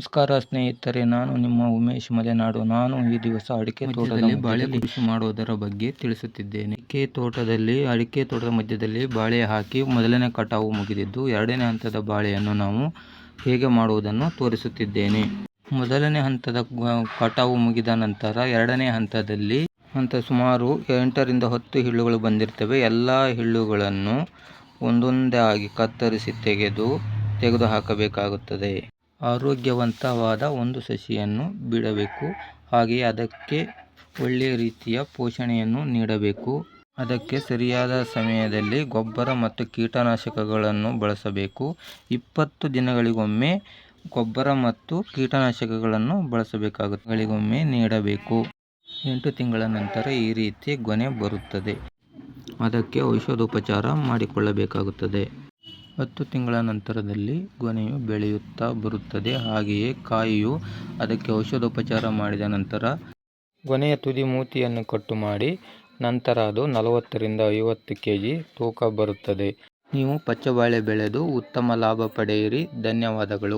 ನಮಸ್ಕಾರ ಸ್ನೇಹಿತರೆ, ನಾನು ನಿಮ್ಮ ಉಮೇಶ್ ಮಲೆನಾಡು. ನಾನು ಈ ದಿವಸ ಅಡಿಕೆ ತೋಟದಲ್ಲಿ ಬಾಳೆ ಕೃಷಿ ಮಾಡುವುದರ ಬಗ್ಗೆ ತಿಳಿಸುತ್ತಿದ್ದೇನೆ. ಅಡಿಕೆ ತೋಟದ ಮಧ್ಯದಲ್ಲಿ ಬಾಳೆ ಹಾಕಿ ಮೊದಲನೇ ಕಟಾವು ಮುಗಿದಿದ್ದು, ಎರಡನೇ ಹಂತದ ಬಾಳೆಯನ್ನು ನಾವು ಹೇಗೆ ಮಾಡುವುದನ್ನು ತೋರಿಸುತ್ತಿದ್ದೇನೆ. ಮೊದಲನೇ ಹಂತದ ಕಟಾವು ಮುಗಿದ ನಂತರ ಎರಡನೇ ಹಂತದಲ್ಲಿ ಸುಮಾರು 8 ರಿಂದ 10 ಹಿಳ್ಳುಗಳು ಬಂದಿರ್ತವೆ. ಎಲ್ಲ ಹಿಳ್ಳುಗಳನ್ನು ಒಂದೊಂದಾಗಿ ಕತ್ತರಿಸಿ ತೆಗೆದು ಹಾಕಬೇಕಾಗುತ್ತದೆ. ಆರೋಗ್ಯವಂತವಾದ ಒಂದು ಸಸಿಯನ್ನು ಬಿಡಬೇಕು. ಹಾಗೆಯೇ ಅದಕ್ಕೆ ಒಳ್ಳೆಯ ರೀತಿಯ ಪೋಷಣೆಯನ್ನು ನೀಡಬೇಕು. ಅದಕ್ಕೆ ಸರಿಯಾದ ಸಮಯದಲ್ಲಿ ಗೊಬ್ಬರ ಮತ್ತು ಕೀಟನಾಶಕಗಳನ್ನು ಬಳಸಬೇಕು. 20 ದಿನಗಳಿಗೊಮ್ಮೆ ಗೊಬ್ಬರ ಮತ್ತು ಕೀಟನಾಶಕಗಳನ್ನು ಬಳಸಬೇಕಾಗುತ್ತದೆ. ನೀಡಬೇಕು. 8 ತಿಂಗಳ ನಂತರ ಈ ರೀತಿ ಗೊನೆ ಬರುತ್ತದೆ. ಅದಕ್ಕೆ ಔಷಧೋಪಚಾರ ಮಾಡಿಕೊಳ್ಳಬೇಕಾಗುತ್ತದೆ. 10 ತಿಂಗಳ ನಂತರದಲ್ಲಿ ಗೊನೆಯು ಬೆಳೆಯುತ್ತಾ ಬರುತ್ತದೆ. ಹಾಗೆಯೇ ಕಾಯಿಯು ಅದಕ್ಕೆ ಔಷಧೋಪಚಾರ ಮಾಡಿದ ನಂತರ ಗೊನೆಯ ತುದಿ ಮೂತಿಯನ್ನು ಕಟ್ಟು ಮಾಡಿ ನಂತರ ಅದು 40 ರಿಂದ 50 kg ತೂಕ ಬರುತ್ತದೆ. ನೀವು ಪಚ್ಚಬಾಳೆ ಬೆಳೆದು ಉತ್ತಮ ಲಾಭ ಪಡೆಯಿರಿ. ಧನ್ಯವಾದಗಳು.